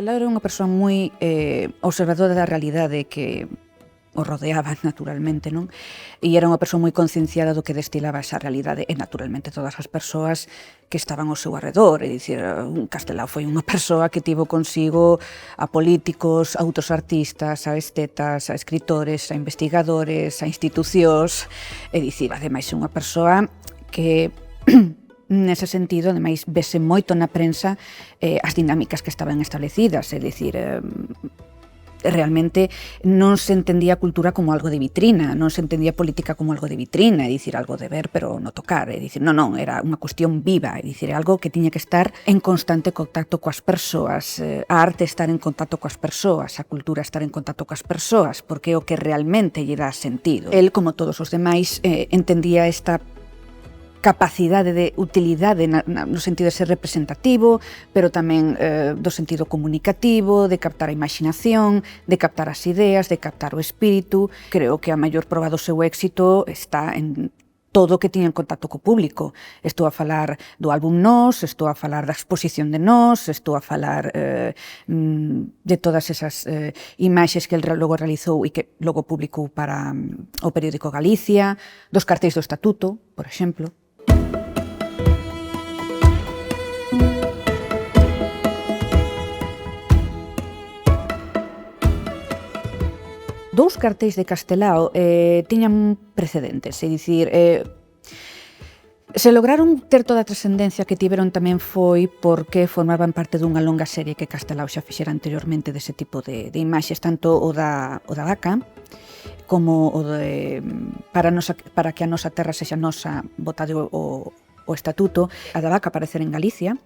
Castelao era unha persoa moi observadora da realidade que o rodeaba naturalmente, non? E era unha persoa moi concienciada do que destilaba esa realidade e naturalmente todas as persoas que estaban ao seu arredor, é dicir, Castelao foi unha persoa que tivo consigo a políticos, a outros artistas, a estetas, a escritores, a investigadores, a institucións, é dicir, ademais é unha persoa que nese sentido, ademais, vese moito na prensa as dinámicas que estaban establecidas, é dicir, realmente non se entendía a cultura como algo de vitrina, non se entendía a política como algo de vitrina, é dicir, algo de ver pero no tocar, é dicir, non, era unha cuestión viva, é dicir, algo que tiña que estar en constante contacto coas persoas, a arte estar en contacto coas persoas, a cultura estar en contacto coas persoas, porque é o que realmente lle dá sentido. El, como todos os demais, entendía esta capacidade de utilidade no sentido de ser representativo, pero tamén do sentido comunicativo, de captar a imaginación, de captar as ideas, de captar o espírito. Creo que a maior proba do seu éxito está en todo o que tiña en contacto co público. Estou a falar do álbum Nós, estou a falar da exposición de Nós, estou a falar de todas esas imaxes que el logo realizou e que logo publicou para o periódico Galicia, dos cartéis do Estatuto, por exemplo. Dous cartéis de Castelao tiñan precedentes, é dicir, se lograron ter toda a trascendencia que tiveron tamén foi porque formaban parte dunha longa serie que Castelao xa fixera anteriormente dese tipo de imaxes, tanto o da vaca como o de para que a nosa terra sexa nosa, botado o estatuto. A da vaca aparecer en Galicia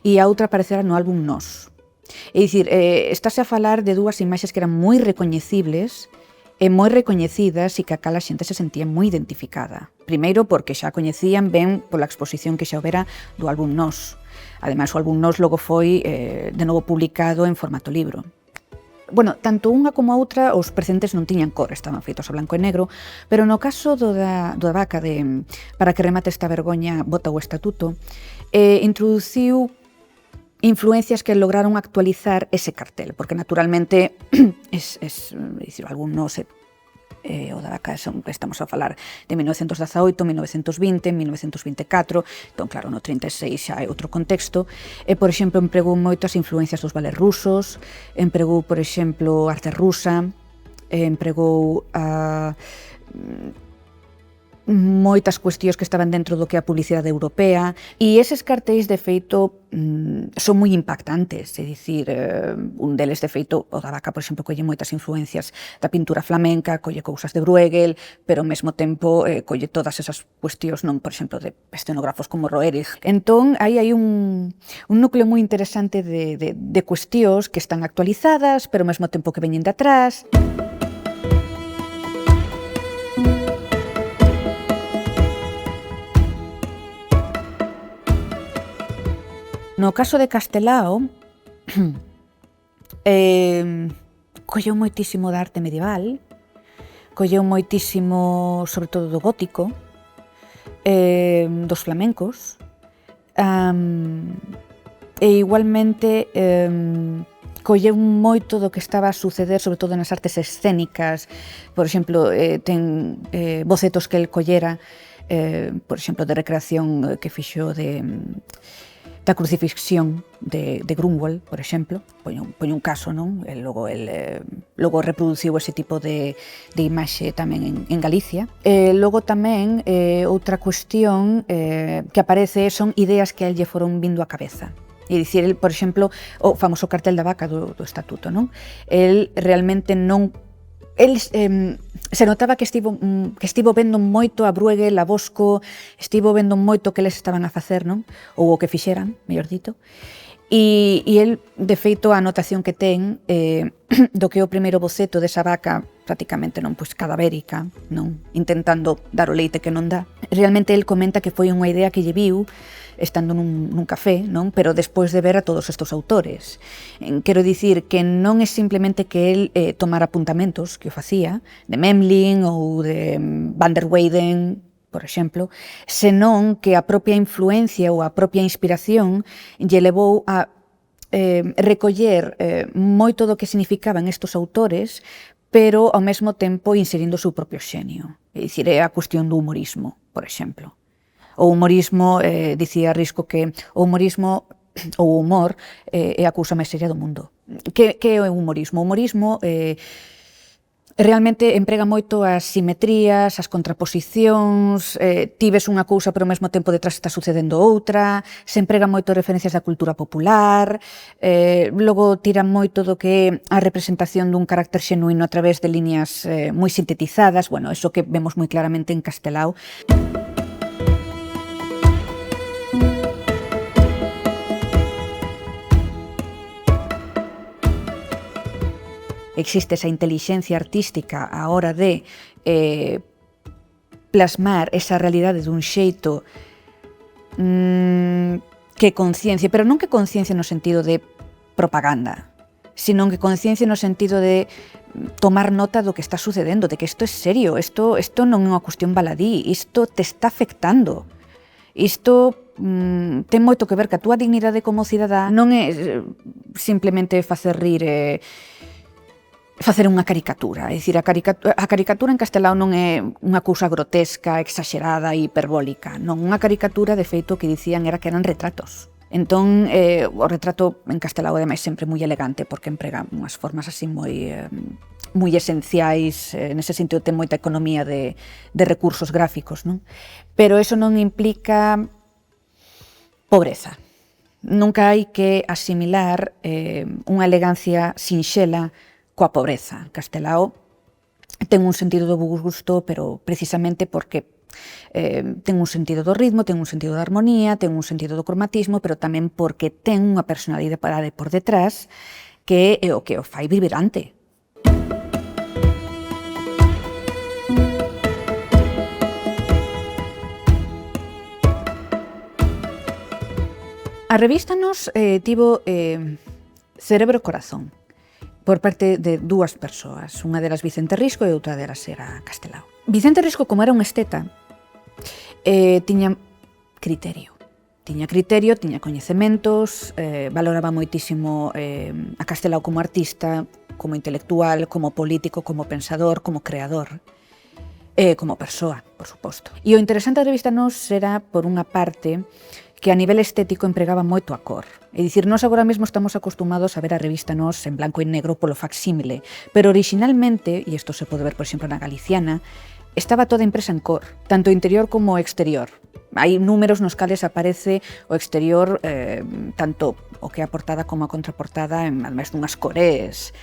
e a outra aparecerá no álbum Nós. É dicir, estáse a falar de dúas imaxes que eran moi recoñecibles e moi recoñecidas e que a cala xente se sentía moi identificada. Primeiro porque xa coñecían ben pola exposición que xa houbera do álbum Nós. Ademais, o álbum Nós logo foi de novo publicado en formato libro. Bueno, tanto unha como a outra, os presentes non tiñan cor, estaban feitos a blanco e negro, pero no caso do da vaca de Para que remate esta vergoña, bota o estatuto, introduciu influencias que lograron actualizar ese cartel, porque naturalmente dicir, algún non sei, o da vaca estamos a falar de 1918, 1920, 1924, entón claro, no 36 xa é outro contexto, e por exemplo empregou moito as influencias dos ballets rusos, empregou por exemplo arte rusa, empregou moitas cuestións que estaban dentro do que é a publicidade europea, e eses cartéis de feito son moi impactantes, é dicir, un deles de feito, o da vaca, por exemplo, colle moitas influencias da pintura flamenca, colle cousas de Bruegel, pero ao mesmo tempo colle todas esas cuestións, non, por exemplo, de escenógrafos como Roerich. Entón, aí hai un núcleo moi interesante de cuestións que están actualizadas, pero ao mesmo tempo que veñen de atrás. No caso de Castelao, colleu moitísimo da arte medieval, colleu moitísimo, sobre todo, do gótico, dos flamencos, e igualmente colleu moito do que estaba a suceder, sobre todo nas artes escénicas. Por exemplo, ten bocetos que el collera, por exemplo, de recreación que fixo da crucifixión de Grunwald, por exemplo, poño un caso, non? Logo reproduciu ese tipo de imaxe tamén en Galicia. Logo tamén, outra cuestión que aparece son ideas que a él lle foron vindo á cabeza. É dicir, el, por exemplo, o famoso cartel da vaca do estatuto, non? El realmente non... se notaba que estivo vendo moito a Bruegel, a Bosco, estivo vendo moito que eles estaban a facer, non? Ou o que fixeran, mellor dito. E el, de feito, a anotación que ten do que é o primeiro boceto desa vaca, prácticamente non, pois cadavérica, non? Intentando dar o leite que non dá. Realmente el comenta que foi unha idea que lle viu estando nun café, non? Pero despois de ver a todos estes autores. Quero dicir que non é simplemente que el tomara apuntamentos, que o facía, de Memling ou de Van der Weyden, por exemplo, senón que a propia influencia ou a propia inspiración lle levou a recoller moito do que significaban estes autores, pero ao mesmo tempo inserindo o seu propio xenio. É dicir, é a cuestión do humorismo, por exemplo. O humorismo, dicía Risco que o humorismo, o humor, é a cousa máis seria do mundo. Que é o humorismo? O humorismo realmente emprega moito as simetrías, as contraposicións, ti ves unha cousa pero ao mesmo tempo detrás está sucedendo outra, se emprega moito referencias da cultura popular, logo tira moito do que é a representación dun carácter xenuíno a través de líneas moi sintetizadas, bueno, eso que vemos moi claramente en Castelao. Existe esa intelixencia artística á hora de plasmar esa realidade dun xeito que conciencia, pero non que conciencia no sentido de propaganda, sino que conciencia no sentido de tomar nota do que está sucedendo, de que isto é serio, isto non é unha cuestión baladí, isto te está afectando. Isto ten moito que ver que a túa dignidade como cidadá non é simplemente facer rir facer unha caricatura, é dicir, a caricatura en Castelao non é unha cousa grotesca, exagerada, hiperbólica, non, unha caricatura de feito que dicían era que eran retratos. Entón, o retrato en Castelao é máis sempre moi elegante porque emprega unhas formas así moi esenciais, nese sentido ten moita economía de recursos gráficos, non? Pero eso non implica pobreza. Nunca hai que asimilar unha elegancia sinxela coa pobreza. Castelao ten un sentido do bo gusto, pero precisamente porque ten un sentido do ritmo, ten un sentido da armonía, ten un sentido do cromatismo, pero tamén porque ten unha personalidade por detrás que é o que o fai vibrante. A revista nos tivo Cerebro e Corazón por parte de dúas persoas, unha delas Vicente Risco e outra delas era Castelao. Vicente Risco, como era un esteta, tiña criterio. Tiña coñecementos, valoraba moitísimo a Castelao como artista, como intelectual, como político, como pensador, como creador, como persoa, por suposto. E o interesante da revista Nos era, por unha parte, que a nivel estético empregaba moito a cor. É dicir, nós agora mesmo estamos acostumados a ver a revista Nos en blanco e negro polo facsímile, pero originalmente, e isto se pode ver, por exemplo, na Galiciana, estaba toda impresa en cor, tanto interior como exterior. Hai números nos cales aparece o exterior, tanto o que é a portada como a contraportada, en máis dunhas cores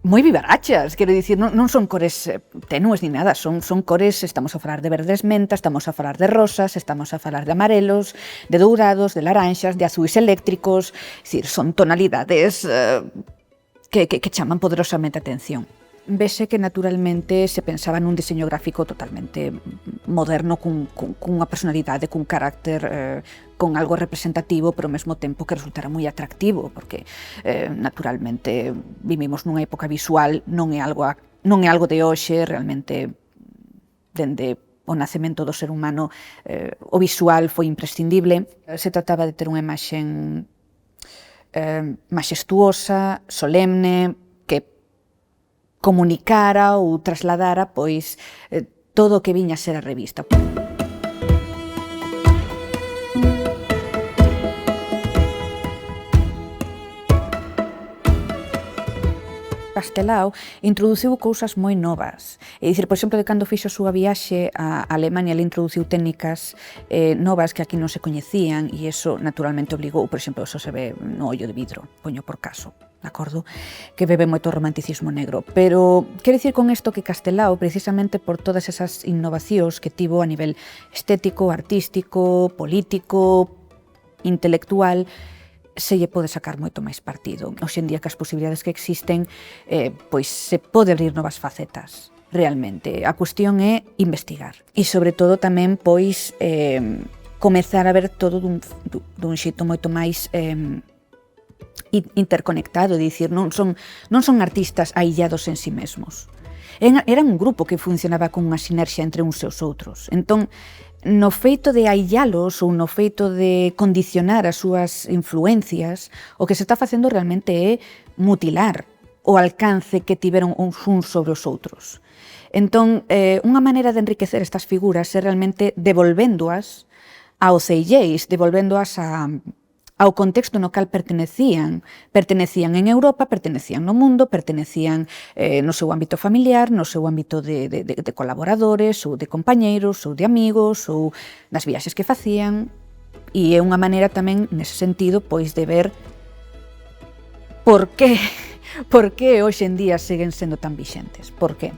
moi vivarachas, quero dicir, non son cores tenues ni nada, son cores, estamos a falar de verdes menta, estamos a falar de rosas, estamos a falar de amarelos, de dourados, de laranxas, de azuis eléctricos, é dicir, son tonalidades que chaman poderosamente a atención. Vese que naturalmente se pensaba nun diseño gráfico totalmente moderno, cunha personalidade, cun carácter, con algo representativo, pero ao mesmo tempo que resultara moi atractivo, porque naturalmente vivimos nunha época visual, non é algo de hoxe, realmente dende o nacemento do ser humano o visual foi imprescindible. Se trataba de ter unha imaxe maxestuosa, solemne, comunicara ou trasladara pois todo o que viña a ser a revista. Castelao introduciu cousas moi novas. É dicir, por exemplo, de cando fixo a súa viaxe a Alemania, ele introduciu técnicas novas que aquí non se coñecían e iso naturalmente obligou, por exemplo, eso se ve no Ollo de Vidro, poño por caso, de acordo? Que bebe moito romanticismo negro. Pero quero dicir con isto que Castelao, precisamente por todas esas innovacións que tivo a nivel estético, artístico, político, intelectual, se lle pode sacar moito máis partido. Hoxe en día que as posibilidades que existen, pois se pode abrir novas facetas, realmente. A cuestión é investigar. E sobre todo tamén, pois, comezar a ver todo dun xeito moito máis interconectado, dicir, non son artistas aillados en si mesmos. Era un grupo que funcionaba con unha sinerxia entre uns e os outros. Entón, no feito de aillalos ou no feito de condicionar as súas influencias, o que se está facendo realmente é mutilar o alcance que tiveron uns sobre os outros. Entón, unha maneira de enriquecer estas figuras é realmente devolvéndoas aos eilleis, devolvéndoas ao contexto no cal pertenecían. Pertenecían en Europa, pertenecían no mundo, pertenecían no seu ámbito familiar, no seu ámbito de colaboradores, ou de compañeiros, ou de amigos, ou das viaxes que facían. E é unha maneira tamén, nese sentido, pois de ver por que hoxe en día seguen sendo tan vixentes. Por que?